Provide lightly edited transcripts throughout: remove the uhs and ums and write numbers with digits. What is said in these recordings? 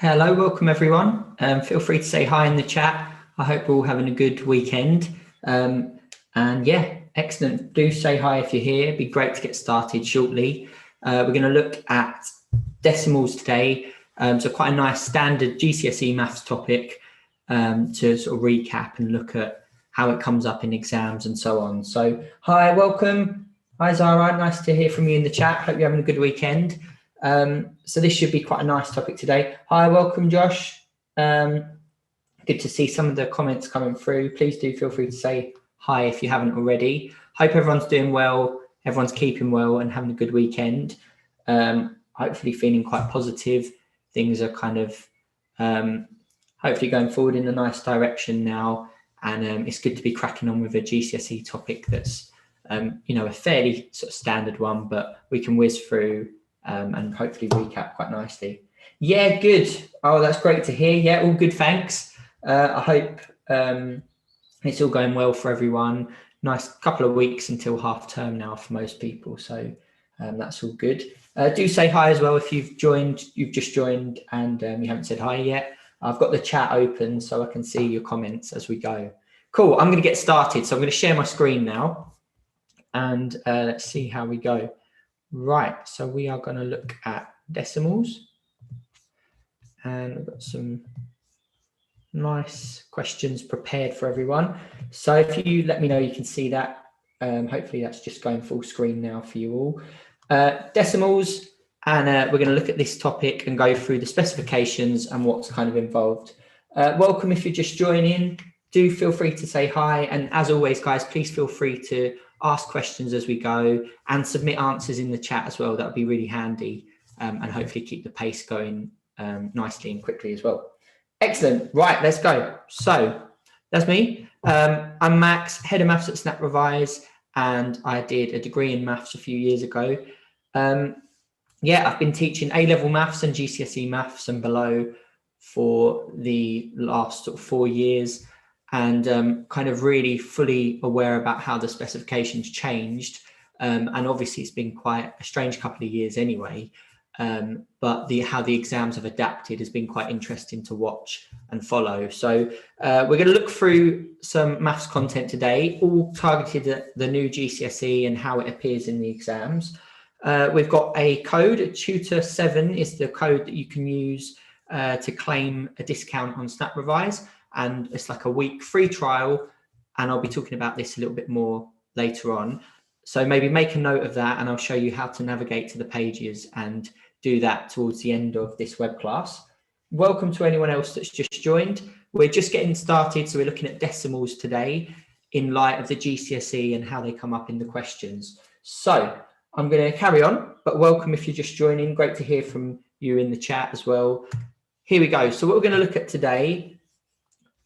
Hello, welcome everyone. Feel free to say hi in the chat. I hope we're all having a good weekend. And yeah, excellent. Do say hi if you're here. It'd be great to get started shortly. We're going to look at decimals today. So quite a nice standard GCSE maths topic to sort of recap and look at how it comes up in exams and so on. So hi, welcome. Hi Zara, nice to hear from you in the chat. Hope you're having a good weekend. So this should be quite a nice topic today. Hi, welcome Josh. Good to see some of the comments coming through. Please do feel free to say hi if you haven't already. Hope everyone's doing well, everyone's keeping well and having a good weekend. Hopefully feeling quite positive. Things are kind of hopefully going forward in a nice direction now. And it's good to be cracking on with a GCSE topic that's you know, a fairly sort of standard one, but we can whiz through and hopefully recap quite nicely. Yeah, good. Oh, that's great to hear. Yeah, all good, thanks. I hope it's all going well for everyone. Nice couple of weeks until half term now for most people, so that's all good. Do say hi as well if you've just joined and you haven't said hi yet. I've got the chat open so I can see your comments as we go. Cool, I'm going to get started. So I'm going to share my screen now and let's see how we go. Right, so we are going to look at decimals and we've got some nice questions prepared for everyone. So if you let me know you can see that, hopefully that's just going full screen now for you all. Decimals, and we're going to look at this topic and go through the specifications and what's kind of involved. Welcome if you're just joining. Do feel free to say hi, and as always guys, please feel free to ask questions as we go and submit answers in the chat as well. That would be really handy and hopefully keep the pace going nicely and quickly as well. Excellent. Right, let's go. So that's me. I'm Max, head of maths at Snap Revise, and I did a degree in maths a few years ago. Yeah, I've been teaching A-level maths and GCSE maths and below for the last sort of 4 years. And kind of really fully aware about how the specifications changed. And obviously it's been quite a strange couple of years anyway, but how the exams have adapted has been quite interesting to watch and follow. So we're going to look through some maths content today, all targeted at the new GCSE and how it appears in the exams. We've got a code, Tutor7 is the code that you can use to claim a discount on Snap Revise. And it's like a week free trial. And I'll be talking about this a little bit more later on. So maybe make a note of that and I'll show you how to navigate to the pages and do that towards the end of this web class. Welcome to anyone else that's just joined. We're just getting started. So we're looking at decimals today in light of the GCSE and how they come up in the questions. So I'm going to carry on, but welcome if you're just joining. Great to hear from you in the chat as well. Here we go. So what we're going to look at today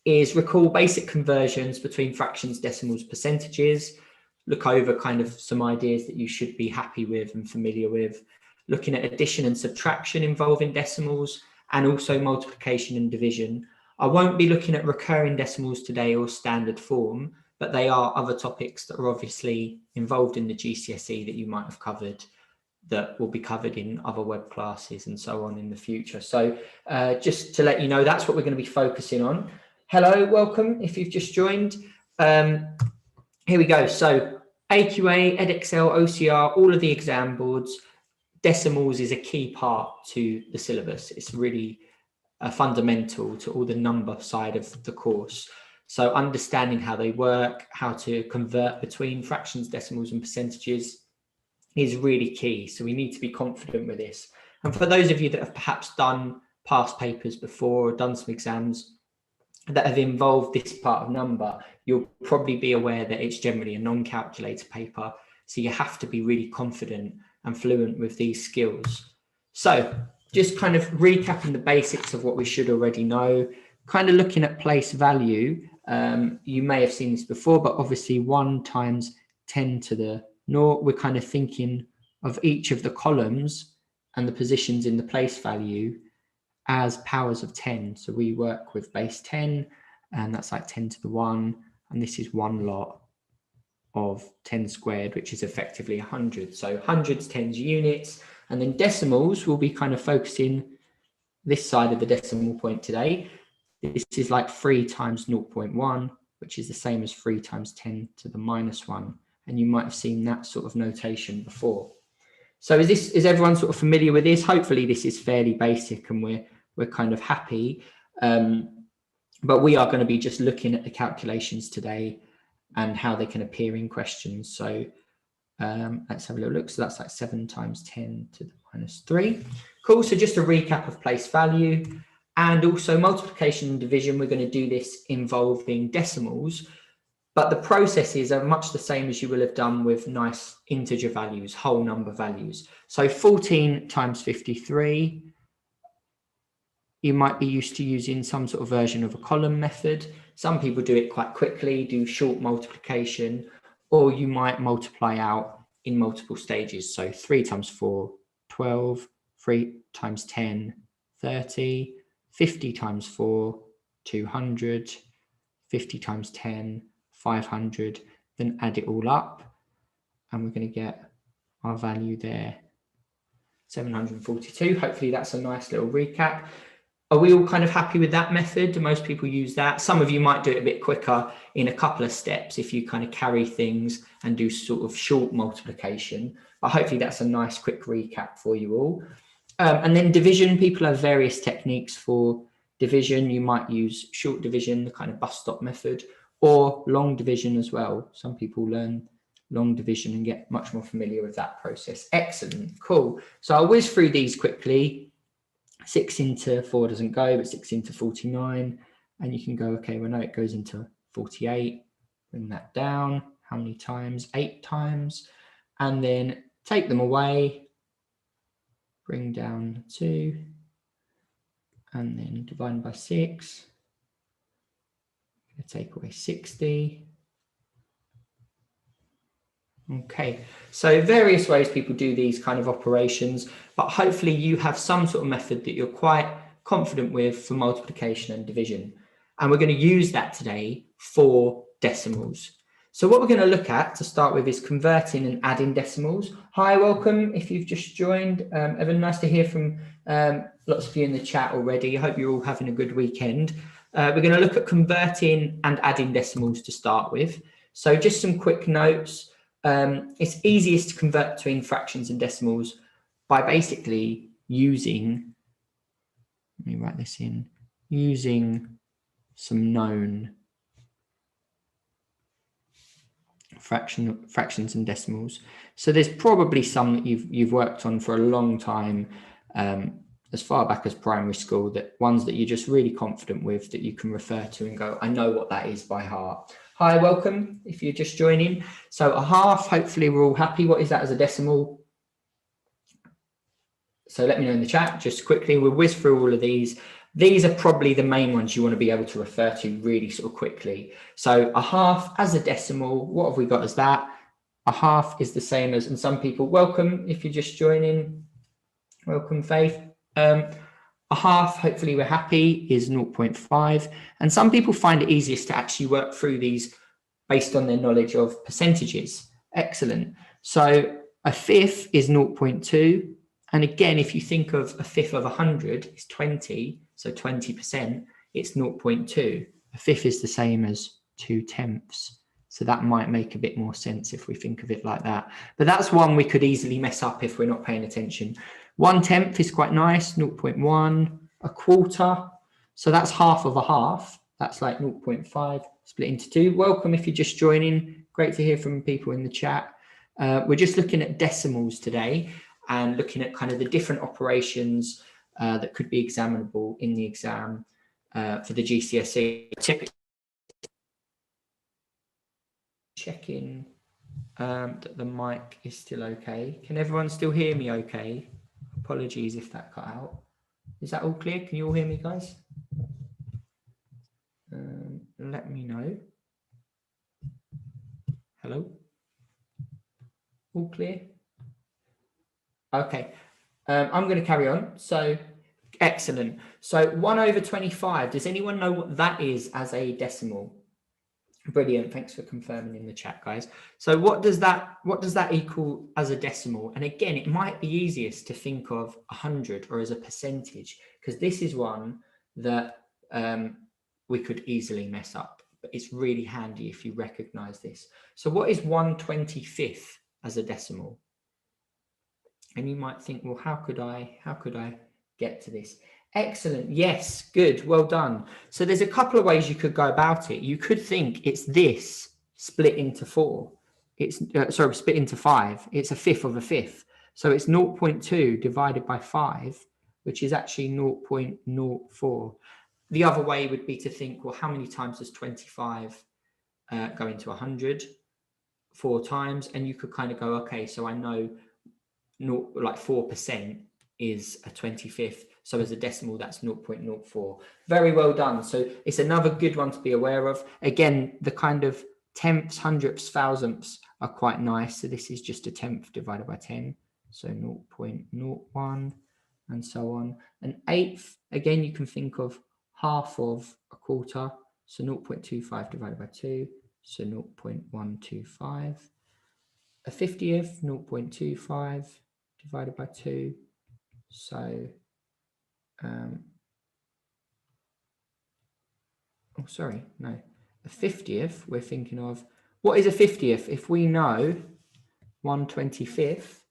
is recall basic conversions between fractions, decimals, percentages, look over kind of some ideas that you should be happy with and familiar with, looking at addition and subtraction involving decimals, and also multiplication and division. I won't be looking at recurring decimals today or standard form, but they are other topics that are obviously involved in the GCSE that you might have covered that will be covered in other web classes and so on in the future. So just to let you know, that's what we're going to be focusing on. Hello, welcome if you've just joined. Here we go. So AQA, EdXL, OCR, all of the exam boards, decimals is a key part to the syllabus. It's really fundamental to all the number side of the course. So understanding how they work, how to convert between fractions, decimals and percentages is really key. So we need to be confident with this. And for those of you that have perhaps done past papers before or done some exams that have involved this part of number, you'll probably be aware that it's generally a non-calculator paper. So you have to be really confident and fluent with these skills. So just kind of recapping the basics of what we should already know, kind of looking at place value. You may have seen this before, but obviously 1 times 10 to the 0, we're kind of thinking of each of the columns and the positions in the place value as powers of 10. So we work with base 10, and that's like 10 to the 1. And this is one lot of 10 squared, which is effectively 100. So hundreds, tens, units. And then decimals will be kind of focusing this side of the decimal point today. This is like 3 times 0.1, which is the same as 3 times 10 to the minus 1. And you might have seen that sort of notation before. So is everyone sort of familiar with this? Hopefully this is fairly basic and we're kind of happy. But we are going to be just looking at the calculations today and how they can appear in questions. So let's have a little look. So that's like 7 times 10 to the minus 3. Cool. So just a recap of place value and also multiplication and division. We're going to do this involving decimals, but the processes are much the same as you will have done with nice integer values, whole number values. So 14 times 53. You might be used to using some sort of version of a column method. Some people do it quite quickly, do short multiplication, or you might multiply out in multiple stages. So 3 times 4, 12, 3 times 10, 30, 50 times 4, 200, 50 times 10, 500, then add it all up. And we're going to get our value there, 742. Hopefully that's a nice little recap. Are we all kind of happy with that method? Do most people use that? Some of you might do it a bit quicker in a couple of steps if you kind of carry things and do sort of short multiplication. But hopefully that's a nice quick recap for you all. And then division, people have various techniques for division. You might use short division, the kind of bus stop method, or long division as well. Some people learn long division and get much more familiar with that process. Excellent, cool. So I'll whiz through these quickly. 6 into 4 doesn't go, but 6 into 49. And you can go, okay, well, no, it goes into 48. Bring that down. How many times? 8 times. And then take them away. Bring down 2. And then divide by 6. Take away 60. Okay, so various ways people do these kind of operations, but hopefully you have some sort of method that you're quite confident with for multiplication and division. And we're going to use that today for decimals. So what we're going to look at to start with is converting and adding decimals. Hi, welcome if you've just joined. Evan, nice to hear from lots of you in the chat already. I hope you're all having a good weekend. We're going to look at converting and adding decimals to start with. So just some quick notes. It's easiest to convert between fractions and decimals by basically using, let me write this in, using some known fractions and decimals. So there's probably some that you've worked on for a long time, as far back as primary school, that ones that you're just really confident with that you can refer to and go, I know what that is by heart. Hi, welcome if you're just joining. So a half, hopefully we're all happy. What is that as a decimal? So let me know in the chat just quickly. We'll whiz through all of these. These are probably the main ones you want to be able to refer to really sort of quickly. So a half as a decimal, what have we got as that? A half is the same as, and some people, welcome if you're just joining. Welcome, Faith. A half, hopefully we're happy, is 0.5. And some people find it easiest to actually work through these based on their knowledge of percentages. Excellent. So a fifth is 0.2. And again, if you think of a fifth of 100, it's 20. So 20%, it's 0.2. A fifth is the same as 2/10. So that might make a bit more sense if we think of it like that. But that's one we could easily mess up if we're not paying attention. 1/10 is quite nice, 0.1. A quarter, so that's half of a half. That's like 0.5 split into 2. Welcome if you're just joining. Great to hear from people in the chat. We're just looking at decimals today and looking at kind of the different operations that could be examinable in the exam for the GCSE. Checking that the mic is still okay. Can everyone still hear me okay? Apologies if that cut out. Is that all clear? Can you all hear me, guys? Let me know. Hello? All clear? Okay. I'm going to carry on. So, excellent. So 1/25. Does anyone know what that is as a decimal? Brilliant. Thanks for confirming in the chat, guys. So what does that equal as a decimal? And again, it might be easiest to think of 100 or as a percentage, because this is one that we could easily mess up, but it's really handy if you recognize this. So what is 1/25th as a decimal? And you might think, well, how could I get to this? Excellent. Yes, good. Well done. So there's a couple of ways you could go about it. You could think it's this split into 4. It's split into 5. It's a fifth of a fifth. So it's 0.2 divided by 5, which is actually 0.04. The other way would be to think, well, how many times does 25 go into 100? 4 times. And you could kind of go, okay, so I know like 4% is a 25th. So as a decimal, that's 0.04. Very well done. So it's another good one to be aware of. Again, the kind of tenths, hundredths, thousandths are quite nice. So this is just a tenth divided by 10. So 0.01 and so on. An eighth, again, you can think of half of a quarter. So 0.25 divided by 2. So 0.125. A 50th, 0.25 divided by 2. So, a 50th, we're thinking of, what is a 50th? If we know 1/25th,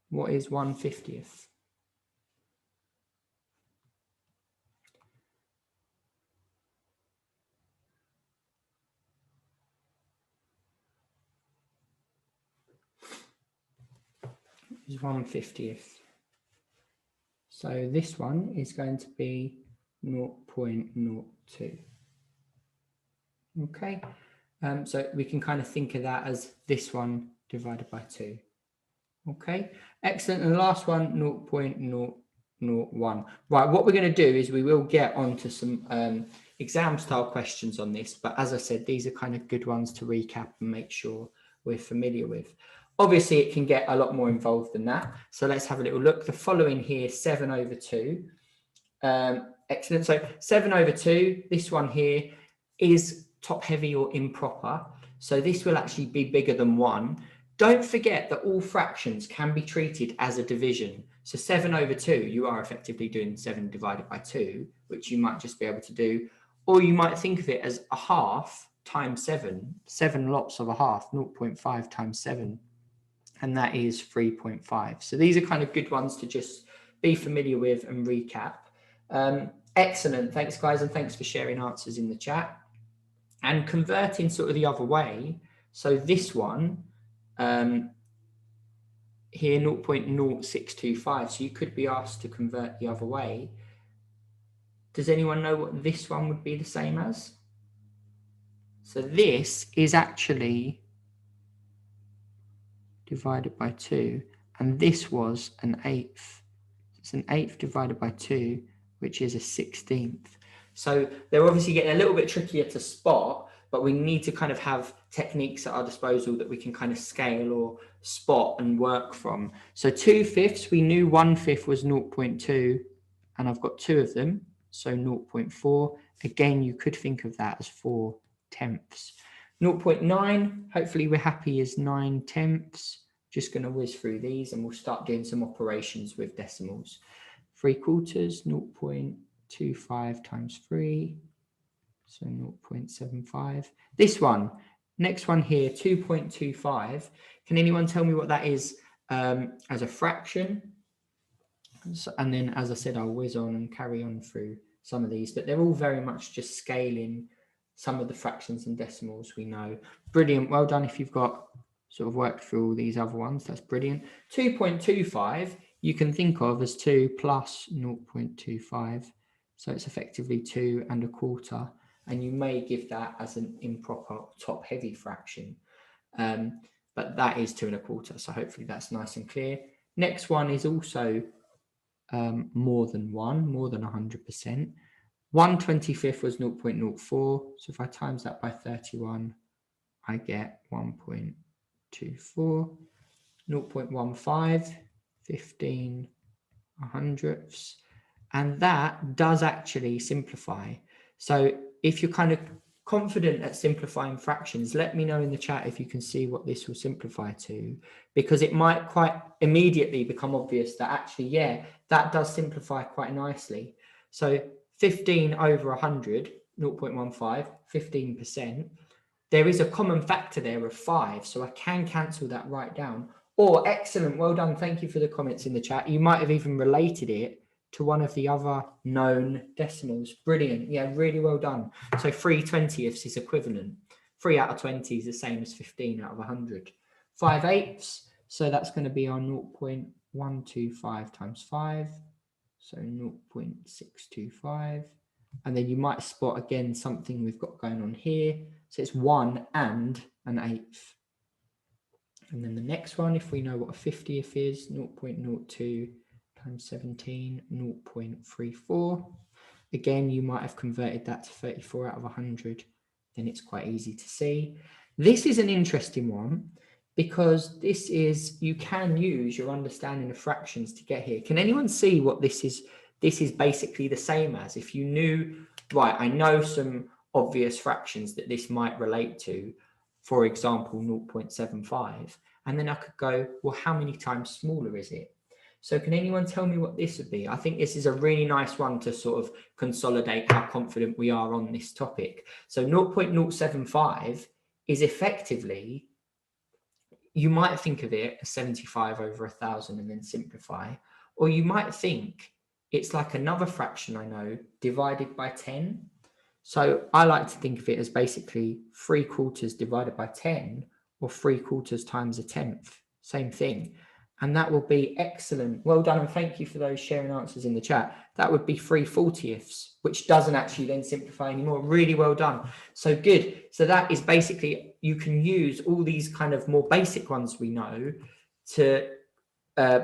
what is 1/50th? Is 1/50th. So this one is going to be 0.02. Okay, so we can kind of think of that as this one divided by 2. Okay, excellent. And the last one, 0.001. Right, what we're going to do is we will get onto some exam style questions on this, but as I said, these are kind of good ones to recap and make sure we're familiar with. Obviously, it can get a lot more involved than that. So let's have a little look. The following here, 7/2. Excellent. So 7/2, this one here is top heavy or improper. So this will actually be bigger than 1. Don't forget that all fractions can be treated as a division. So 7/2, you are effectively doing 7 divided by 2, which you might just be able to do. Or you might think of it as a half times 7. 7 lots of a half, 0.5 times 7. And that is 3.5. So these are kind of good ones to just be familiar with and recap. Excellent. Thanks, guys. And thanks for sharing answers in the chat. And converting sort of the other way. So this one, here 0.0625. So you could be asked to convert the other way. Does anyone know what this one would be the same as? So this is actually divided by 2, and this was an eighth. It's an eighth divided by 2, which is a 16th. So they're obviously getting a little bit trickier to spot, but we need to kind of have techniques at our disposal that we can kind of scale or spot and work from. So 2/5, we knew 1/5 was 0.2, and I've got 2 of them, so 0.4. Again, you could think of that as 4/10. 0.9, hopefully we're happy, is 9/10. Just going to whiz through these and we'll start doing some operations with decimals. 3/4, 0.25 times 3. So 0.75. This one, next one here, 2.25. Can anyone tell me what that is as a fraction? So, and then, as I said, I'll whiz on and carry on through some of these, but they're all very much just scaling some of the fractions and decimals we know. Brilliant. Well done if you've got sort of worked through all these other ones. That's brilliant. 2.25, you can think of as 2 plus 0.25. So it's effectively 2 1/4. And you may give that as an improper top heavy fraction. But that is 2 1/4. So hopefully that's nice and clear. Next one is also more than 1, more than 100%. 1/25 was 0.04. So if I times that by 31, I get 1.24. 0.15, 15 100ths. And that does actually simplify. So if you're kind of confident at simplifying fractions, let me know in the chat if you can see what this will simplify to, because it might quite immediately become obvious that actually, yeah, that does simplify quite nicely. So 15 over 100, 0.15, 15%. There is a common factor there of 5, so I can cancel that right down. Or excellent, well done. Thank you for the comments in the chat. You might have even related it to one of the other known decimals. Brilliant. Yeah, really well done. So 3/20ths is equivalent. 3 out of 20 is the same as 15 out of 100. 5/8, so that's going to be our 0.125 times 5. So 0.625. And then you might spot again something we've got going on here. So it's 1 and an eighth. And then the next one, if we know what a 50th is, 0.02 times 17, 0.34. Again, you might have converted that to 34 out of 100. Then it's quite easy to see. This is an interesting one because this is, you can use your understanding of fractions to get here. Can anyone see what this is? This is basically the same as if you knew, right, I know some obvious fractions that this might relate to, for example, 0.75. And then I could go, well, how many times smaller is it? So can anyone tell me what this would be? I think this is a really nice one to sort of consolidate how confident we are on this topic. So 0.075 is effectively, you might think of it as 75 over 1,000 and then simplify, or you might think it's like another fraction I know divided by 10. So I like to think of it as basically 3/4 divided by 10 or 3/4 times a tenth, same thing. And that will be excellent. Well done. And thank you for those sharing answers in the chat. That would be 3/40ths, which doesn't actually then simplify anymore. Really well done. So good. So that is basically, you can use all these kind of more basic ones we know to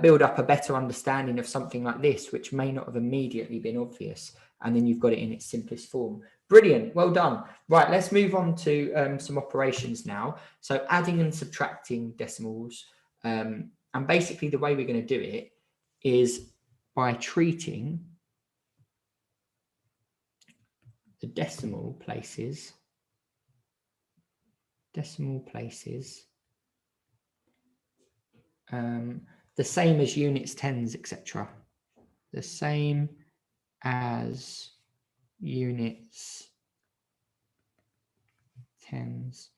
build up a better understanding of something like this, which may not have immediately been obvious. And then you've got it in its simplest form. Brilliant. Well done. Right, let's move on to some operations now. So adding and subtracting decimals. And basically the way we're going to do it is by treating the decimal places the same as units, tens, etc. The same as units, tens,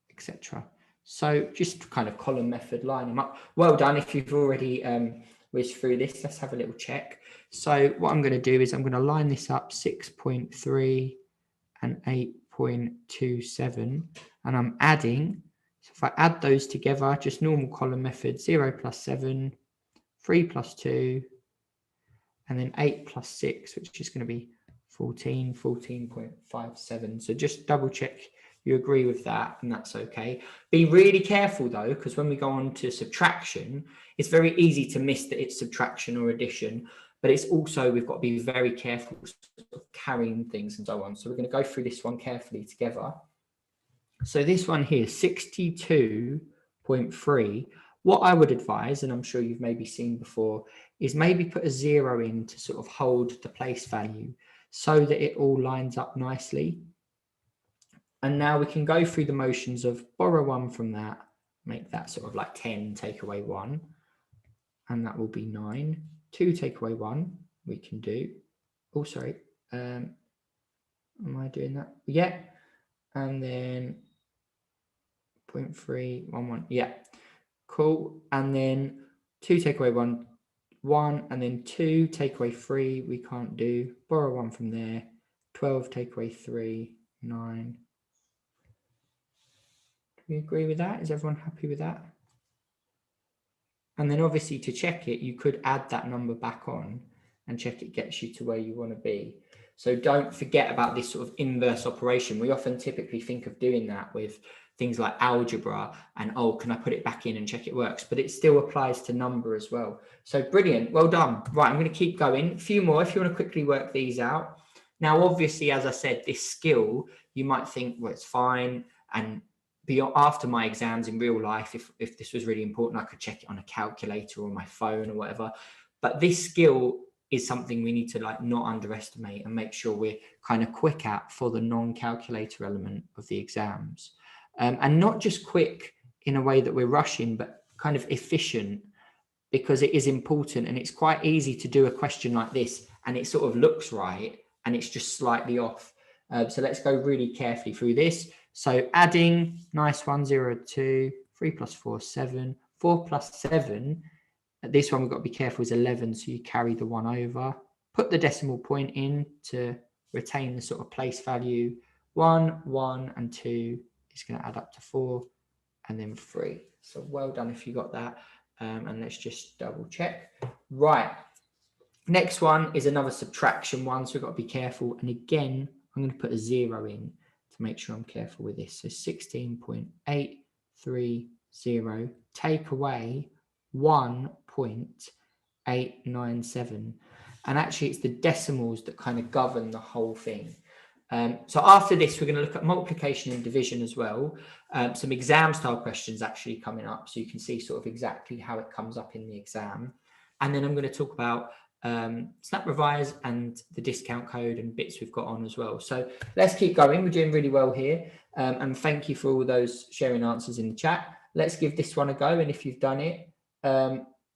etc. So just kind of column method, line them up. Well done. If you've already whizzed through this, let's have a little check. So what I'm going to do is I'm going to line this up 6.3 and 8.27, and I'm adding. So if I add those together, just normal column method, 0 plus 7, 3 plus 2, and then 8 plus 6, which is going to be 14, 14.57. So just double check you agree with that, and that's okay. Be really careful though, because when we go on to subtraction, it's very easy to miss that it's subtraction or addition, but it's also, we've got to be very careful of carrying things and so on. So we're going to go through this one carefully together. So this one here, 62.3. What I would advise, and I'm sure you've maybe seen before, is maybe put a 0 in to sort of hold the place value so that it all lines up nicely. And now we can go through the motions of borrow 1 from that, make that sort of like 10, take away 1, and that will be 9. 2 take away 1, we can do. Oh, sorry. Am I doing that? Yeah. And then 0.311. Yeah. Cool. And then 2 take away 1, 1, and then 2 take away 3, we can't do. Borrow 1 from there. 12 take away 3, 9. Do we agree with that? Is everyone happy with that? And then obviously to check it, you could add that number back on and check it gets you to where you want to be. So don't forget about this sort of inverse operation. We often typically think of doing that with things like algebra and, oh, can I put it back in and check it works? But it still applies to number as well. So brilliant. Well done. Right, I'm going to keep going. A few more if you want to quickly work these out. Now, obviously, as I said, this skill, you might think, well, it's fine. And after my exams in real life, if this was really important, I could check it on a calculator or my phone or whatever. But this skill is something we need to like not underestimate and make sure we're kind of quick at for the non-calculator element of the exams. And not just quick in a way that we're rushing, but kind of efficient, because it is important. And it's quite easy to do a question like this and it sort of looks right and it's just slightly off. So let's go really carefully through this. So adding, nice one, 0, 2, 3 plus 4, 7, 4 plus 7. This one we've got to be careful is 11, so you carry the 1 over. Put the decimal point in to retain the sort of place value. 1, 1, and 2 is going to add up to 4, and then 3. So well done if you got that. And let's just double check. Right. Next one is another subtraction one, so we've got to be careful. And again, I'm going to put a 0 in to make sure I'm careful with this. So 16.830, take away 1.897. And actually it's the decimals that kind of govern the whole thing. So after this, we're going to look at multiplication and division as well. Some exam style questions actually coming up, so you can see sort of exactly how it comes up in the exam. And then I'm going to talk about snap revise and the discount code and bits we've got on as well. So let's keep going. We're doing really well here. And thank you for all those sharing answers in the chat. Let's give this one a go. And if you've done it,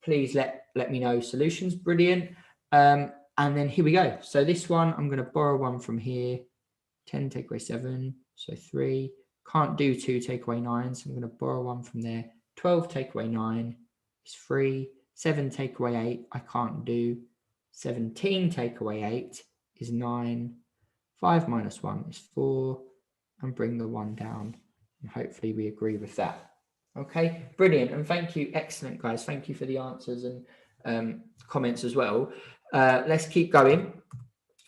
please let me know solutions. Brilliant. And then here we go. So this one, I'm going to borrow one from here. 10 take away 7, so 3. Can't do 2 take away 9, so I'm going to borrow one from there. 12 take away 9 is 3. 7 take away 8, I can't do. 17 take away 8 is 9. 5 minus 1 is 4. And bring the 1 down. And hopefully we agree with that. Okay, brilliant. And thank you. Excellent, guys. Thank you for the answers and comments as well. Let's keep going.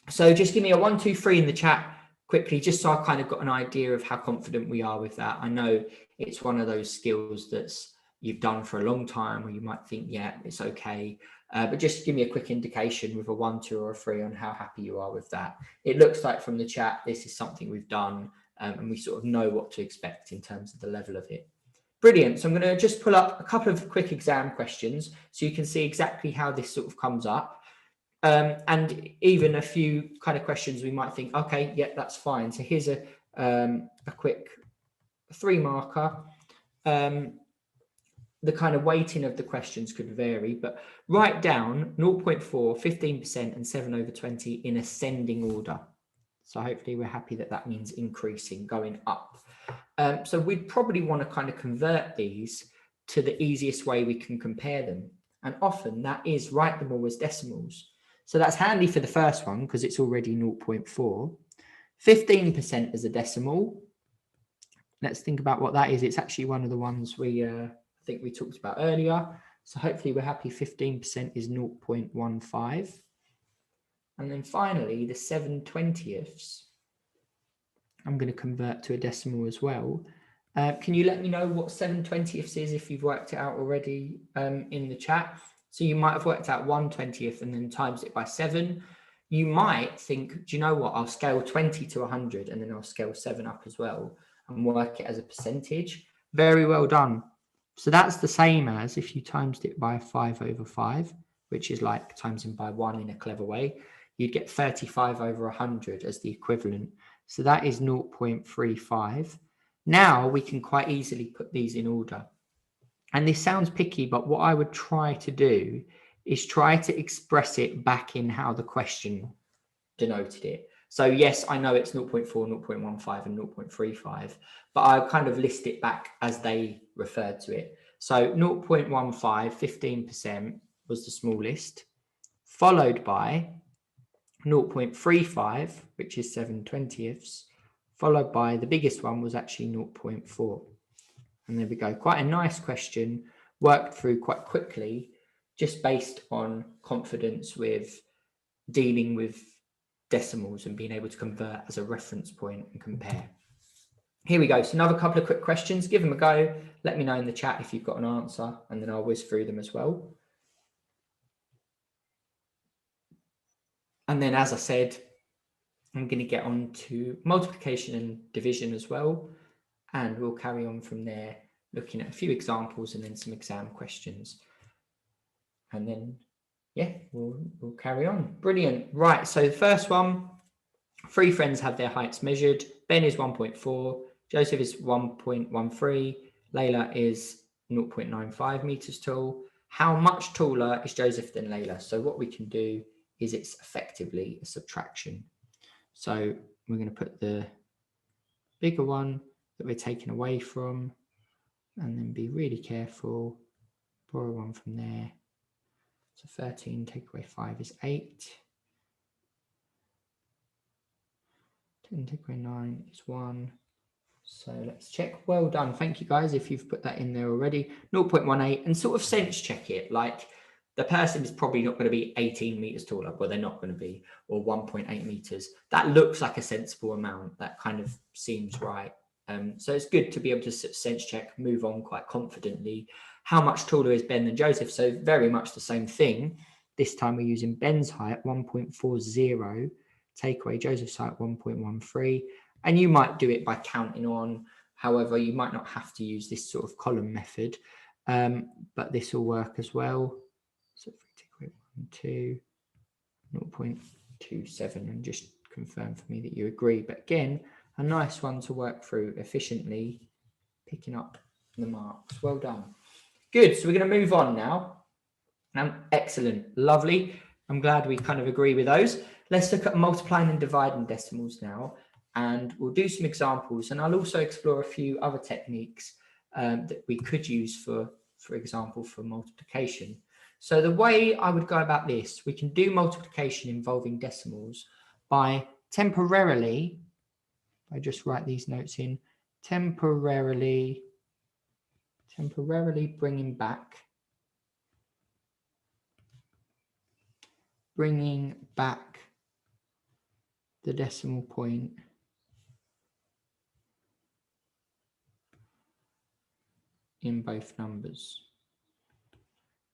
So just give me a 1, 2, 3 in the chat quickly, just so I kind of got an idea of how confident we are with that. I know it's one of those skills that's you've done for a long time, where you might think, yeah, it's okay. But just give me a quick indication with a 1, 2, or a 3 on how happy you are with that. It looks like from the chat, this is something we've done and we sort of know what to expect in terms of the level of it. Brilliant. So I'm going to just pull up a couple of quick exam questions so you can see exactly how this sort of comes up. And even a few kind of questions we might think, okay, yeah, that's fine. So here's a quick 3 marker. The kind of weighting of the questions could vary, but write down 0.4, 15%, and 7/20 in ascending order. So hopefully we're happy that that means increasing, going up. So we'd probably want to kind of convert these to the easiest way we can compare them. And often that is write them all as decimals. So that's handy for the first one because it's already 0.4. 15% as a decimal. Let's think about what that is. It's actually one of the ones we I think we talked about earlier. So hopefully we're happy 15% is 0.15. And then finally, the 7/20ths, I'm going to convert to a decimal as well. Can you let me know what 7/20ths is if you've worked it out already in the chat? So you might have worked out 1/20th and then times it by 7. You might think, do you know what? I'll scale 20 to 100 and then I'll scale 7 up as well and work it as a percentage. Very well done. So that's the same as if you times it by 5/5, which is like timesing by 1 in a clever way. You'd get 35/100 as the equivalent. So that is 0.35. Now we can quite easily put these in order. And this sounds picky, but what I would try to do is try to express it back in how the question denoted it. So yes, I know it's 0.4, 0.15, and 0.35, but I kind of list it back as they referred to it. So 0.15, 15% was the smallest, followed by 0.35, which is 7/20ths, followed by the biggest one was actually 0.4. And there we go. Quite a nice question, worked through quite quickly, just based on confidence with dealing with decimals and being able to convert as a reference point and compare. Here we go. So another couple of quick questions. Give them a go. Let me know in the chat if you've got an answer, and then I'll whiz through them as well. And then, as I said, I'm going to get on to multiplication and division as well. And we'll carry on from there, looking at a few examples and then some exam questions. And then yeah, we'll carry on. Brilliant. Right, so the first one, 3 friends have their heights measured. Ben is 1.4, Joseph is 1.13, Layla is 0.95 meters tall. How much taller is Joseph than Layla? So what we can do is it's effectively a subtraction. So we're going to put the bigger one that we're taking away from, and then be really careful. Borrow one from there. So 13 take away 5 is 8. 10 take away 9 is 1. So let's check. Well done. Thank you guys if you've put that in there already. 0.18, and sort of sense check it. Like the person is probably not going to be 18 meters taller. Well, they're not going to be, or 1.8 meters. That looks like a sensible amount. That kind of seems right. So it's good to be able to sense check, move on quite confidently. How much taller is Ben than Joseph? So very much the same thing. This time we're using Ben's height, 1.40. Take away Joseph's height, 1.13. And you might do it by counting on. However, you might not have to use this sort of column method, but this will work as well. So if we take away 1, 2, 0.27, and just confirm for me that you agree. But again, a nice one to work through efficiently, picking up the marks. Well done. Good. So we're going to move on now. Excellent. Lovely. I'm glad we kind of agree with those. Let's look at multiplying and dividing decimals now. And we'll do some examples, and I'll also explore a few other techniques that we could use for example, for multiplication. So the way I would go about this, we can do multiplication involving decimals by temporarily, I just write these notes in, temporarily bringing back the decimal point in both numbers.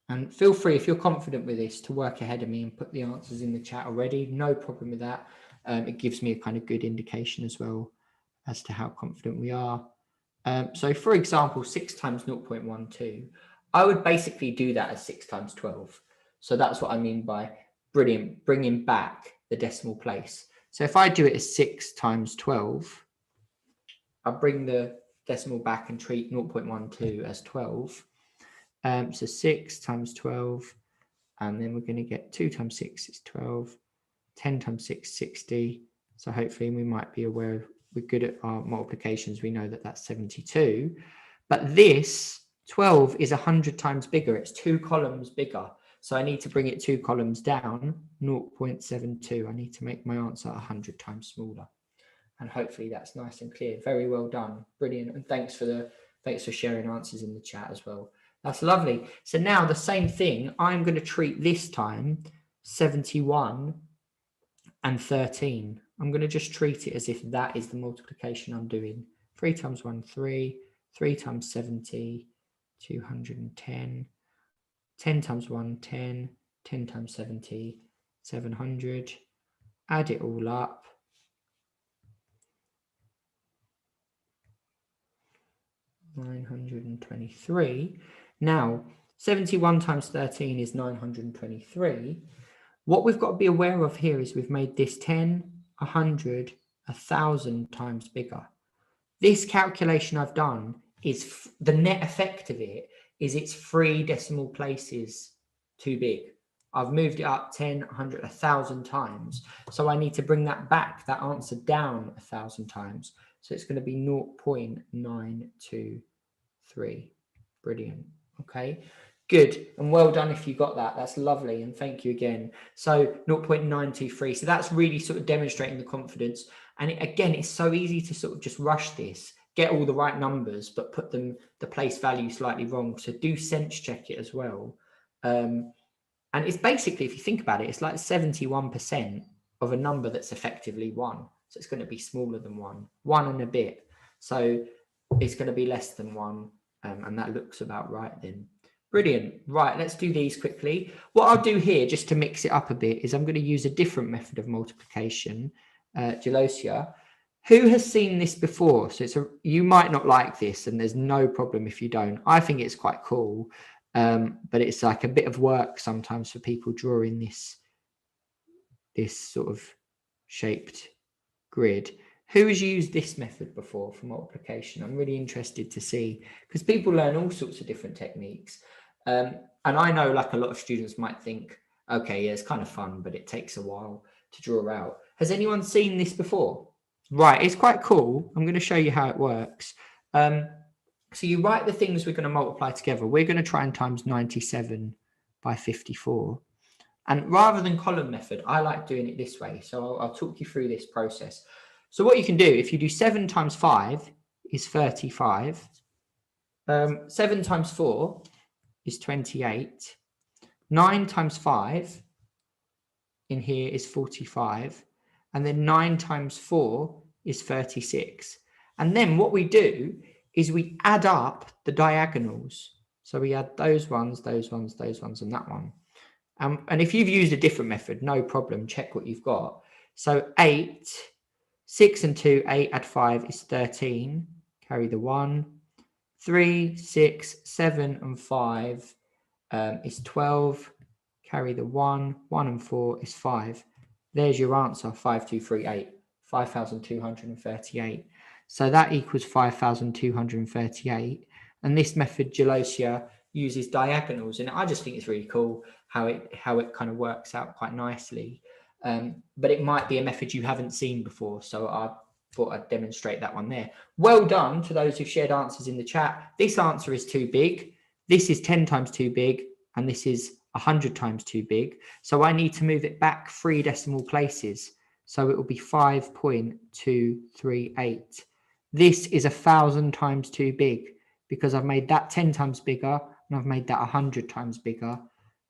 And feel free, if you're confident with this, to work ahead of me and put the answers in the chat already. No problem with that. It gives me a kind of good indication as well as to how confident we are. So for example, 6 times 0.12, I would basically do that as 6 times 12. So that's what I mean by bringing back the decimal place. So if I do it as 6 times 12, I'll bring the decimal back and treat 0.12 as 12. So 6 times 12, and then we're going to get 2 times 6 is 12, 10 times 6 60. So hopefully we might be aware, we're good at our multiplications, we know that that's 72. But this 12 is 100 times bigger, it's 2 columns bigger. So I need to bring it 2 columns down, 0.72. I need to make my answer 100 times smaller. And hopefully that's nice and clear. Very well done. Brilliant. And thanks for sharing answers in the chat as well. That's lovely. So now the same thing, I'm going to treat this time 71 and 13. I'm going to just treat it as if that is the multiplication I'm doing. 3 times 1, 3. 3 times 70, 210. 10 times 1, 10. 10 times 70, 700. Add it all up. 923. Now, 71 times 13 is 923. What we've got to be aware of here is we've made this 10, 100, 1,000 times bigger. This calculation I've done is the net effect of it is it's 3 decimal places too big. I've moved it up 10, 100, 1,000 times. So I need to bring that back, that answer down 1,000 times. So it's going to be 0.923. Brilliant. Okay, good. And well done if you got that. That's lovely. And thank you again. So 0.923. So that's really sort of demonstrating the confidence. And again, it's so easy to sort of just rush this, get all the right numbers, but put the place value slightly wrong. So do sense check it as well. And it's basically, if you think about it, it's like 71% of a number that's effectively 1. So it's going to be smaller than 1 and a bit. So it's going to be less than 1. And that looks about right then. Brilliant. Right, let's do these quickly. What I'll do here, just to mix it up a bit, is I'm going to use a different method of multiplication, Gelosia. Who has seen this before? So you might not like this, and there's no problem if you don't. I think it's quite cool. But it's like a bit of work sometimes for people drawing this sort of shaped grid. Who has used this method before for multiplication? I'm really interested to see, because people learn all sorts of different techniques. And I know like a lot of students might think, okay, yeah, it's kind of fun, but it takes a while to draw out. Has anyone seen this before? Right, it's quite cool. I'm going to show you how it works. So you write the things we're going to multiply together. We're going to try and times 97 by 54. And rather than column method, I like doing it this way. So I'll talk you through this process. So what you can do, if you do 7 times 5 is 35. 7 times 4 is 28. 9 times 5 in here is 45. And then 9 times 4 is 36. And then what we do is we add up the diagonals. So we add those ones, those ones, those ones, and that one. And if you've used a different method, no problem, check what you've got. So 8, 6 and 2, 8 add 5 is 13, carry the 1. 3, 6, 7 and 5 is 12, carry the 1. 1 and 4 is 5. There's your answer, 5238, 5,238. So that equals 5,238. And this method, Gelosia, uses diagonals. And I just think it's really cool how it kind of works out quite nicely. But it might be a method you haven't seen before. So I thought I'd demonstrate that one there. Well done to those who've shared answers in the chat. This answer is too big. This is 10 times too big. And this is 100 times too big. So I need to move it back 3 decimal places. So it will be 5.238. This is 1,000 times too big because I've made that 10 times bigger and I've made that 100 times bigger.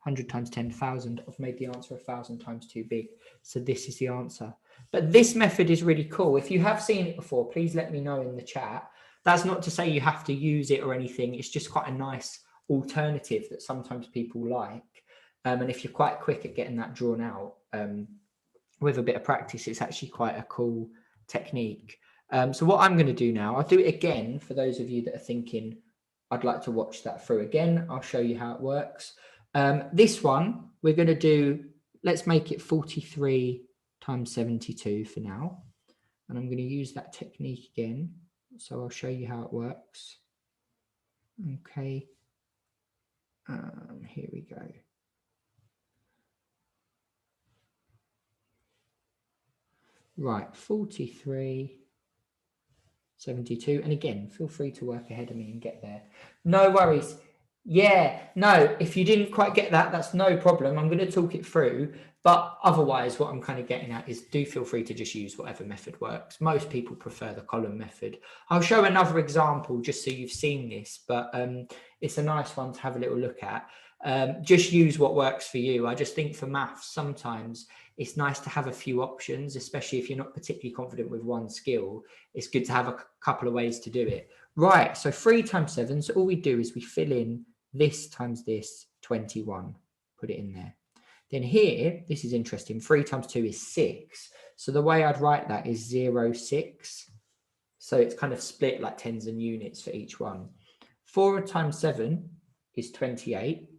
100 times 10,000. I've made the answer 1,000 times too big. So this is the answer. But this method is really cool. If you have seen it before, please let me know in the chat. That's not to say you have to use it or anything. It's just quite a nice alternative that sometimes people like. And if you're quite quick at getting that drawn out, with a bit of practice, it's actually quite a cool technique. So what I'm going to do now, I'll do it again for those of you that are thinking, I'd like to watch that through again. I'll show you how it works. This one, we're going to do, let's make it 43 times 72 for now. And I'm going to use that technique again. So I'll show you how it works. Okay. Here we go. Right, 43, 72. And again, feel free to work ahead of me and get there. No worries. Yeah, no, if you didn't quite get that, that's no problem. I'm going to talk it through. But otherwise, what I'm kind of getting at is do feel free to just use whatever method works. Most people prefer the column method. I'll show another example just so you've seen this, but it's a nice one to have a little look at. Just use what works for you. I just think for maths, sometimes it's nice to have a few options, especially if you're not particularly confident with one skill. It's good to have a couple of ways to do it. Right, so 3 times 7. So all we do is we fill in this times this, 21. Put it in there. Then here, this is interesting. 3 times 2 is 6. So the way I'd write that is 0, 6. So it's kind of split like tens and units for each one. 4 times 7 is 28.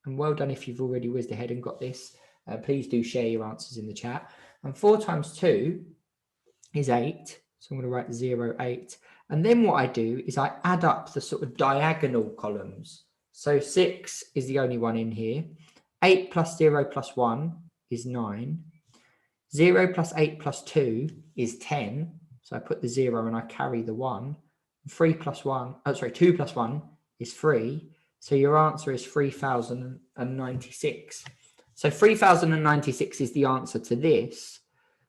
And well done if you've already whizzed ahead and got this. Please do share your answers in the chat. And 4 times 2 is 8. So I'm going to write 0, 8. And then what I do is I add up the sort of diagonal columns. So 6 is the only one in here. 8 plus 0 plus 1 is 9. 0 plus 8 plus 2 is 10. So I put the 0 and I carry the 1. 2 plus 1 is 3. So your answer is 3,096. So 3,096 is the answer to this.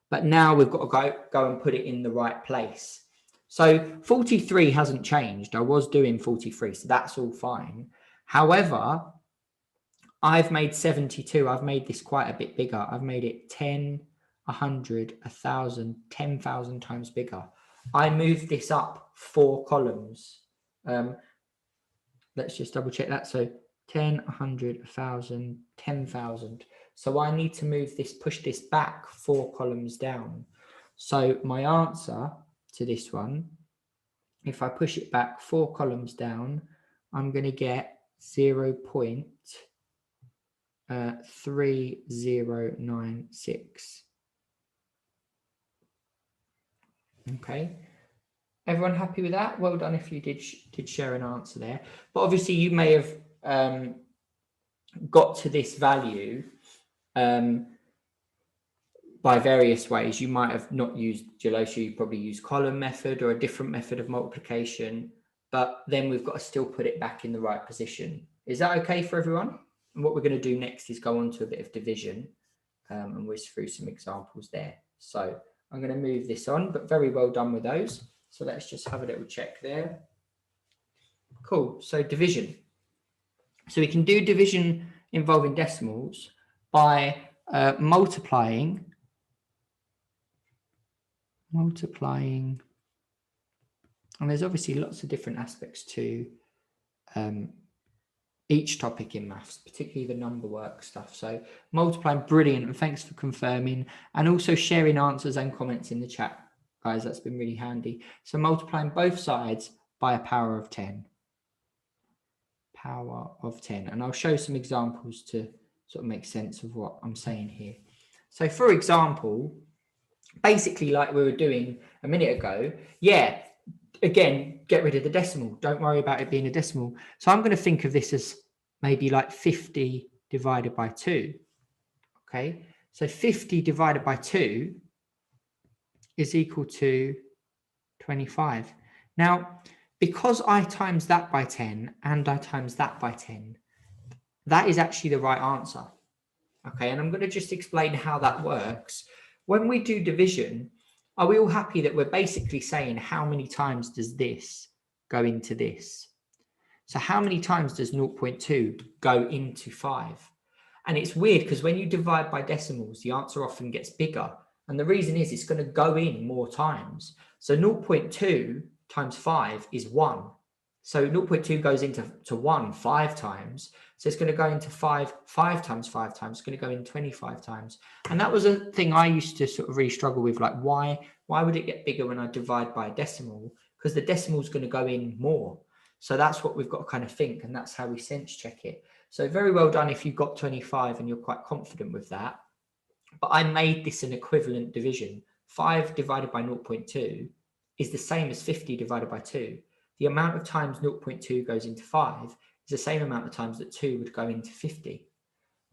But now we've got to go and put it in the right place. So 43 hasn't changed. I was doing 43, so that's all fine. However, I've made 72. I've made this quite a bit bigger. I've made it 10, 100, 1,000, 10,000 times bigger. I moved this up 4 columns. Let's just double check that. So 10, 100, 1,000, 10,000. So I need to move this, push this back 4 columns down. So my answer to this one, if I push it back 4 columns down, I'm going to get 0.3096. Okay, everyone happy with that? Well done if you did share an answer there. But obviously you may have got to this value by various ways. You might have not used Gelosia, you probably used column method or a different method of multiplication, but then we've got to still put it back in the right position. Is that okay for everyone? And what we're going to do next is go on to a bit of division and whiz through some examples there. So I'm going to move this on, but very well done with those. So let's just have a little check there. Cool. So division. So we can do division involving decimals by multiplying, and there's obviously lots of different aspects to each topic in maths, particularly the number work stuff. So multiplying, brilliant, and thanks for confirming, and also sharing answers and comments in the chat, guys. That's been really handy. So multiplying both sides by a power of 10. Power of 10, and I'll show some examples to sort of make sense of what I'm saying here. So for example, basically like we were doing a minute ago, yeah, again, get rid of the decimal. Don't worry about it being a decimal. So I'm going to think of this as maybe like 50 divided by 2. Okay, so 50 divided by 2 is equal to 25. Now, because I times that by 10 and I times that by 10, that is actually the right answer. Okay, and I'm going to just explain how that works. When we do division, are we all happy that we're basically saying how many times does this go into this? So how many times does 0.2 go into 5? And it's weird because when you divide by decimals, the answer often gets bigger. And the reason is it's going to go in more times. So 0.2 times 5 is 1. So 0.2 goes into 1 5 times. So it's going to go into 5 times 5 times. It's going to go in 25 times. And that was a thing I used to sort of really struggle with. Like, why would it get bigger when I divide by a decimal? Because the decimal is going to go in more. So that's what we've got to kind of think. And that's how we sense check it. So very well done if you got 25 and you're quite confident with that. But I made this an equivalent division. 5 divided by 0.2 is the same as 50 divided by 2. The amount of times 0.2 goes into 5 is the same amount of times that 2 would go into 50.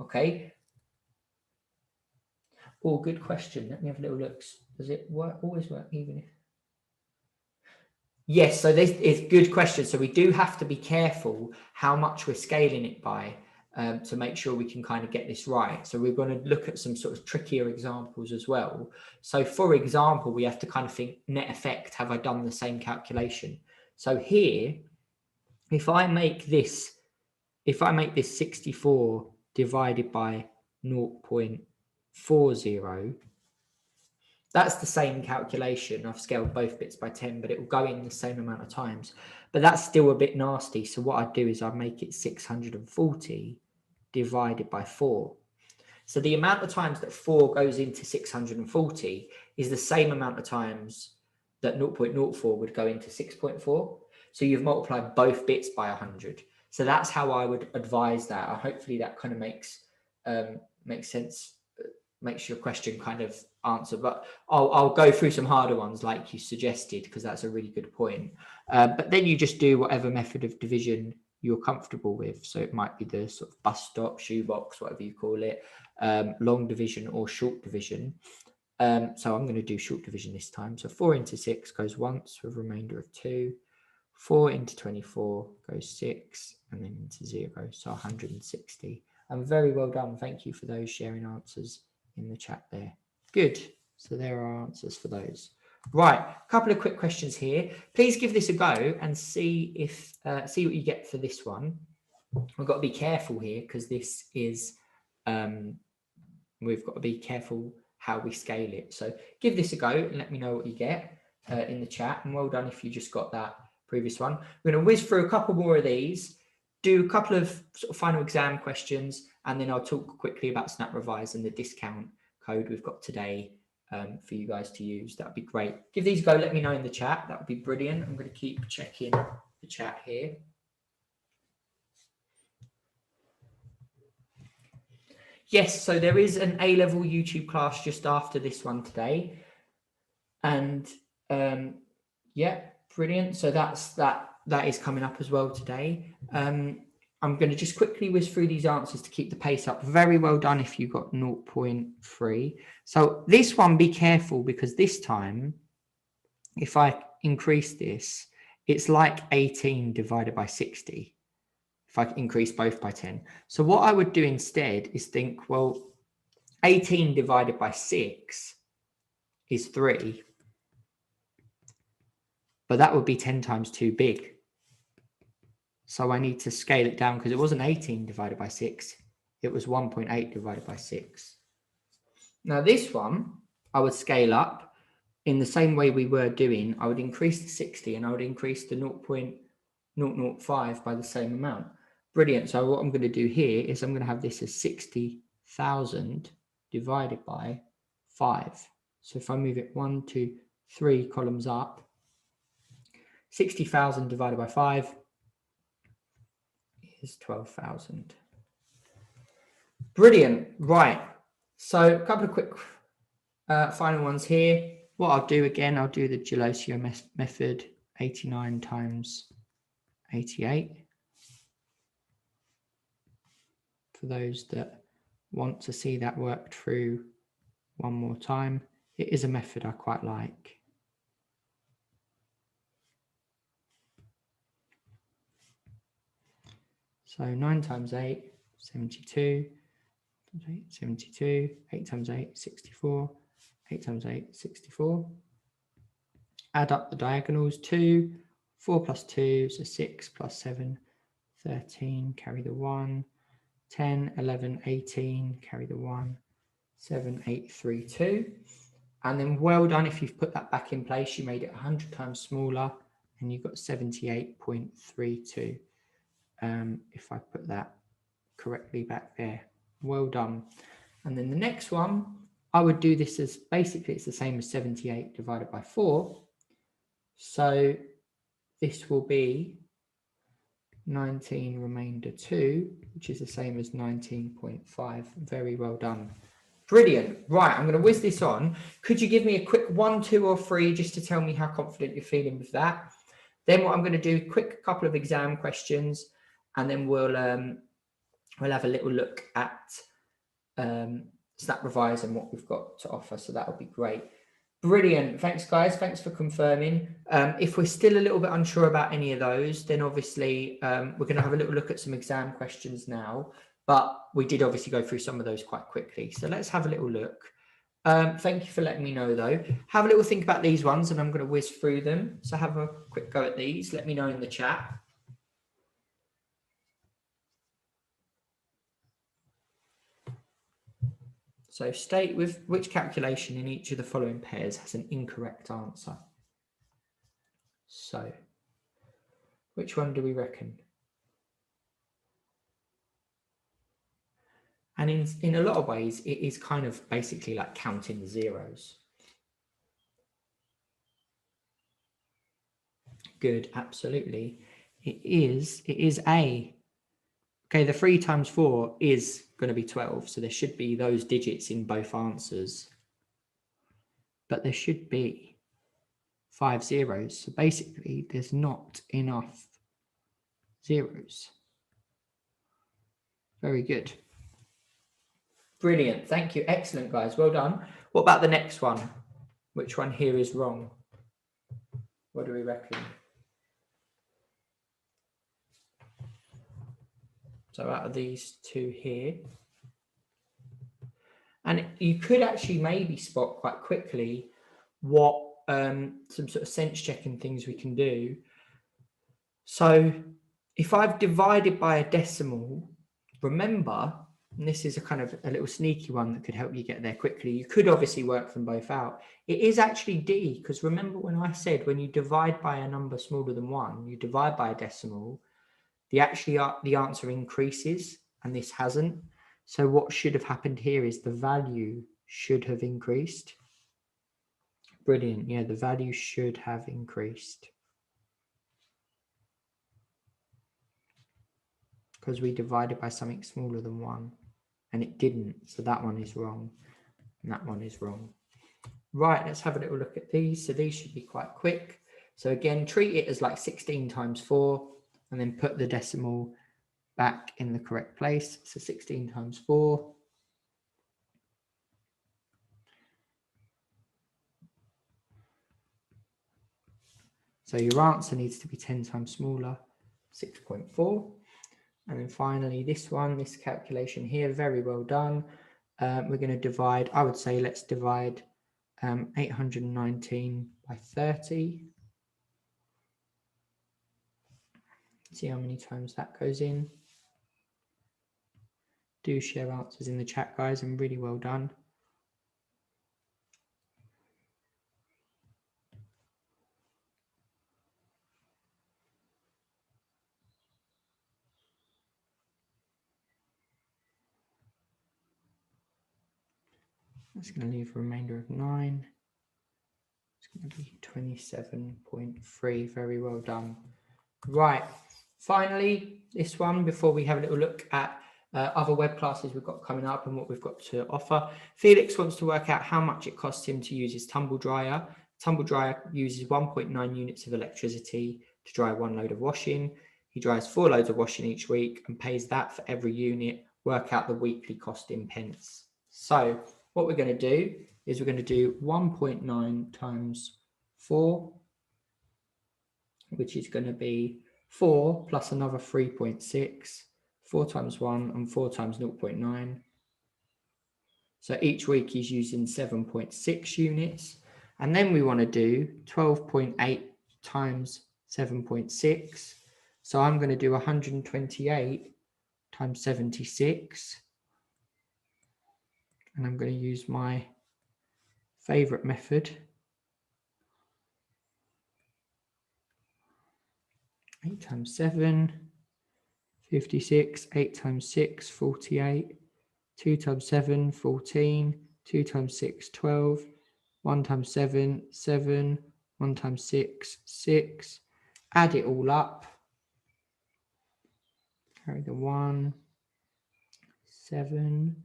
Okay. Oh, good question. Let me have a little look. Does it work? Always work even if... Yes, so this is a good question. So we do have to be careful how much we're scaling it by to make sure we can kind of get this right. So we're going to look at some sort of trickier examples as well. So for example, we have to kind of think net effect. Have I done the same calculation? So here, if I make this 64 divided by 0.40, that's the same calculation. I've scaled both bits by 10, but it will go in the same amount of times. But that's still a bit nasty. So what I'd do is I'd make it 640 divided by 4. So the amount of times that 4 goes into 640 is the same amount of times that 0.04 would go into 6.4. So you've multiplied both bits by 100. So that's how I would advise that. Hopefully that kind of makes sense, makes your question kind of answer. But I'll go through some harder ones like you suggested, because that's a really good point. But then you just do whatever method of division you're comfortable with. So it might be the sort of bus stop, shoebox, whatever you call it, long division or short division. So I'm going to do short division this time. So 4 into 6 goes once with a remainder of 2. 4 into 24 goes 6, and then into 0, so 160. And very well done. Thank you for those sharing answers in the chat there. Good. So there are answers for those. Right, a couple of quick questions here. Please give this a go and see if see what you get for this one. We've got to be careful here because this is we've got to be careful how we scale it. So give this a go and let me know what you get in the chat. And well done if you just got that previous one. We're going to whiz through a couple more of these, do a couple of sort of final exam questions, and then I'll talk quickly about Snap Revise and the discount code we've got today for you guys to use. That would be great. Give these a go. Let me know in the chat. That would be brilliant. I'm going to keep checking the chat here. Yes, so there is an A-level YouTube class just after this one today. And yeah, brilliant. So that is coming up as well today. I'm going to just quickly whiz through these answers to keep the pace up. Very well done if you got 0.3. So this one, be careful, because this time, if I increase this, it's like 18 divided by 60. If I increase both by 10. So what I would do instead is think, well, 18 divided by 6 is 3. But that would be 10 times too big. So I need to scale it down, because it wasn't 18 divided by 6. It was 1.8 divided by 6. Now this one, I would scale up in the same way we were doing. I would increase the 60 and I would increase the 0.005 by the same amount. Brilliant. So what I'm going to do here is I'm going to have this as 60,000 divided by 5. So if I move it 1, 2, 3 columns up, 60,000 divided by 5 is 12,000. Brilliant. Right. So a couple of quick final ones here. What I'll do again, I'll do the Gelosio method, 89 times 88. For those that want to see that worked through one more time, it is a method I quite like. So 9 times 8, 72. 72, 8 times 8, 64, 8 times 8, 64. Add up the diagonals, 2, 4 plus 2, so 6 plus 7, 13, carry the 1, 10, 11, 18, carry the 1, 7, 8, 3, 2. And then well done if you've put that back in place, you made it 100 times smaller and you've got 78.32. If I put that correctly back there. Well done. And then the next one, I would do this as basically it's the same as 78 divided by 4. So this will be 19 remainder 2, which is the same as 19.5. Very well done. Brilliant. Right, I'm going to whiz this on. Could you give me a quick 1, 2, or 3 just to tell me how confident you're feeling with that? Then what I'm going to do, quick couple of exam questions, and then we'll have a little look at Snap Revise and what we've got to offer. So that'll be great. Brilliant. Thanks, guys. Thanks for confirming. If we're still a little bit unsure about any of those, then obviously we're going to have a little look at some exam questions now. But we did obviously go through some of those quite quickly. So let's have a little look. Thank you for letting me know, though. Have a little think about these ones, and I'm going to whiz through them. So have a quick go at these. Let me know in the chat. So state with which calculation in each of the following pairs has an incorrect answer. So which one do we reckon? And in a lot of ways, it is kind of basically like counting the zeros. Good, absolutely. It is A. Okay, the 3 times 4 is going to be 12. So there should be those digits in both answers. But there should be 5 zeros. So basically, there's not enough zeros. Very good. Brilliant. Thank you. Excellent, guys. Well done. What about the next one? Which one here is wrong? What do we reckon? So out of these two here. And you could actually maybe spot quite quickly what some sort of sense checking things we can do. So if I've divided by a decimal, remember, and this is a kind of a little sneaky one that could help you get there quickly. You could obviously work them both out. It is actually D, because remember when I said when you divide by a number smaller than 1, you divide by a decimal, the answer increases, and this hasn't. So what should have happened here is the value should have increased. Brilliant. Yeah, the value should have increased. Because we divided by something smaller than 1. and it didn't. So that one is wrong, and that one is wrong. Right, let's have a little look at these. So these should be quite quick. So again, treat it as like 16 times 4, and then put the decimal back in the correct place. So 16 times 4. So your answer needs to be 10 times smaller, 6.4. And then finally, this one, this calculation here, very well done. We're going to divide, I would say let's divide 819 by 30. See how many times that goes in. Do share answers in the chat, guys, and really well done. That's going to leave a remainder of 9. It's going to be 27.3. Very well done. Right. Finally, this one, before we have a little look at other web classes we've got coming up and what we've got to offer. Felix wants to work out how much it costs him to use his tumble dryer. Tumble dryer uses 1.9 units of electricity to dry 1 load of washing. He dries 4 loads of washing each week and pays that for every unit. Work out the weekly cost in pence. So what we're going to do is we're going to do 1.9 times 4, which is going to be 4 plus another 3.6, 4 times 1 and 4 times 0.9. So each week he's using 7.6 units. And then we want to do 12.8 times 7.6. So I'm going to do 128 times 76. And I'm going to use my favorite method. 8 times 7, 56, 8 times 6, 48, 2 times 7, 14, 2 times 6, 12, 1 times 7, 7, 1 times 6, 6. Add it all up. Carry the 1, 7,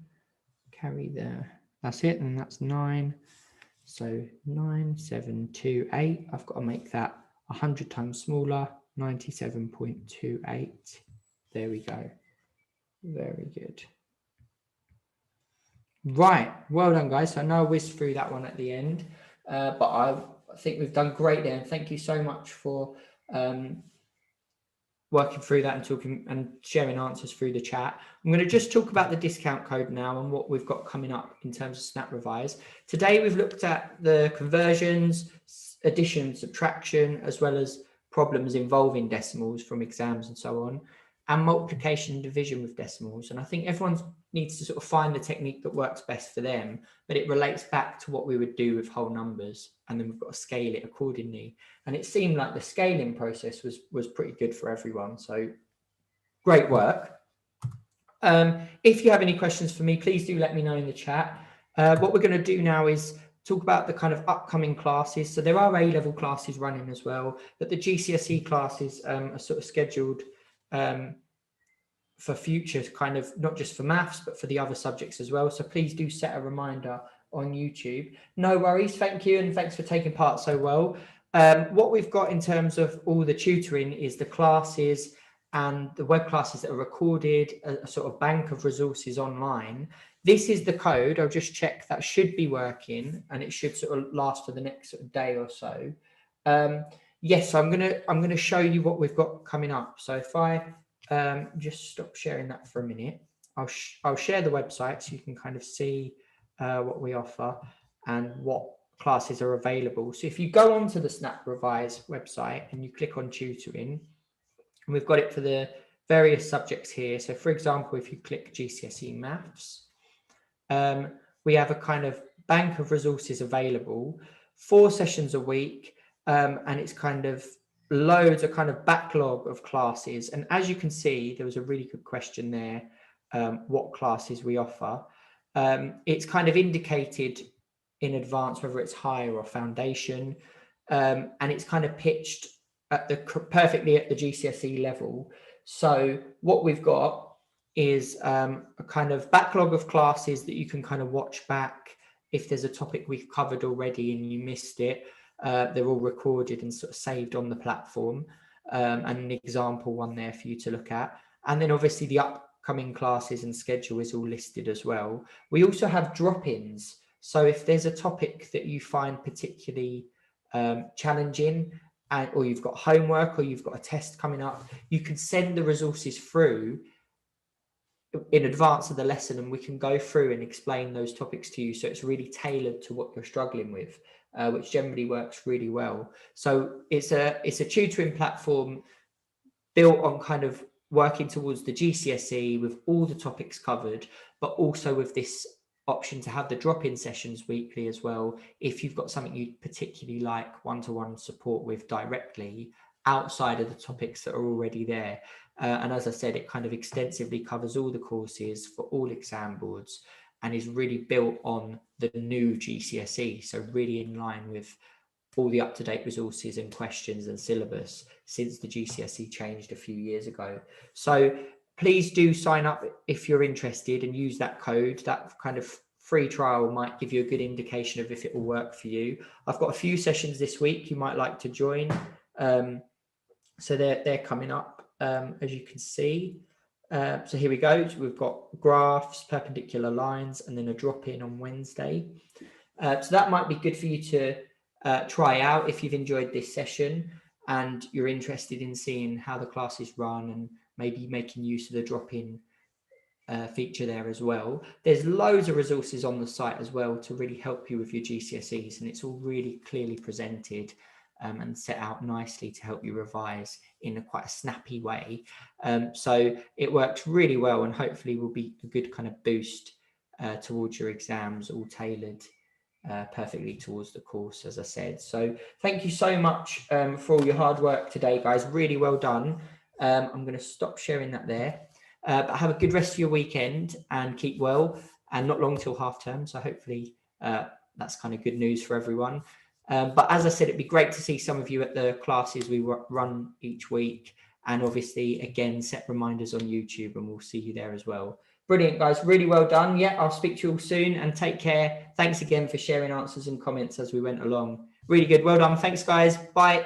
carry the, that's it, and that's 9. So 9, 7, 2, 8. I've got to make that 100 times smaller, 97.28. There we go. Very good. Right, well done, guys. So I know I whizzed through that one at the end, but I think we've done great there. And thank you so much for working through that and talking and sharing answers through the chat. I'm going to just talk about the discount code now and what we've got coming up in terms of Snap Revise. Today we've looked at the conversions, addition, subtraction, as well as problems involving decimals from exams and so on, and multiplication and division with decimals. And I think everyone needs to sort of find the technique that works best for them, but it relates back to what we would do with whole numbers, and then we've got to scale it accordingly. And it seemed like the scaling process was pretty good for everyone. So great work. If you have any questions for me, please do let me know in the chat. What we're going to do now is talk about the kind of upcoming classes. So there are A-level classes running as well, but the GCSE classes are sort of scheduled for future, kind of not just for maths, but for the other subjects as well. So please do set a reminder on YouTube. No worries. Thank you. And thanks for taking part so well. What we've got in terms of all the tutoring is the classes and the web classes that are recorded, a sort of bank of resources online. This is the code. I'll just check that should be working, and it should sort of last for the next sort of day or so. Yes, I'm gonna show you what we've got coming up. So if I just stop sharing that for a minute, I'll share the website so you can kind of see what we offer and what classes are available. So if you go onto the Snap Revise website and you click on tutoring, and we've got it for the various subjects here. So for example, if you click GCSE maths, we have a kind of bank of resources available, 4 sessions a week, and it's kind of loads of kind of backlog of classes. And as you can see, there was a really good question there, what classes we offer. It's kind of indicated in advance whether it's higher or foundation, and it's kind of pitched at the perfectly at the GCSE level. So what we've got is a kind of backlog of classes that you can kind of watch back. If there's a topic we've covered already and you missed it, they're all recorded and sort of saved on the platform, and an example one there for you to look at. And then obviously the upcoming classes and schedule is all listed as well. We also have drop-ins. So if there's a topic that you find particularly challenging, or you've got homework or you've got a test coming up, you can send the resources through in advance of the lesson, and we can go through and explain those topics to you. So it's really tailored to what you're struggling with, which generally works really well. So it's a tutoring platform built on kind of working towards the GCSE with all the topics covered, but also with this option to have the drop-in sessions weekly as well. If you've got something you particularly like one-to-one support with directly outside of the topics that are already there. And as I said, it kind of extensively covers all the courses for all exam boards and is really built on the new GCSE. So really in line with all the up-to-date resources and questions and syllabus since the GCSE changed a few years ago. So please do sign up if you're interested and use that code. That kind of free trial might give you a good indication of if it will work for you. I've got a few sessions this week you might like to join. So they're coming up, as you can see. So here we go. So we've got graphs, perpendicular lines, and then a drop-in on Wednesday. So that might be good for you to try out if you've enjoyed this session and you're interested in seeing how the classes run and maybe making use of the drop-in feature there as well. There's loads of resources on the site as well to really help you with your GCSEs, and it's all really clearly presented and set out nicely to help you revise in a quite a snappy way. So it works really well and hopefully will be a good kind of boost towards your exams, all tailored perfectly towards the course, as I said. So thank you so much for all your hard work today, guys. Really well done. I'm going to stop sharing that there. But have a good rest of your weekend and keep well, and not long till half term. So hopefully that's kind of good news for everyone. But as I said, it'd be great to see some of you at the classes we run each week. And obviously, again, set reminders on YouTube and we'll see you there as well. Brilliant, guys. Really well done. Yeah, I'll speak to you all soon and take care. Thanks again for sharing answers and comments as we went along. Really good. Well done. Thanks, guys. Bye.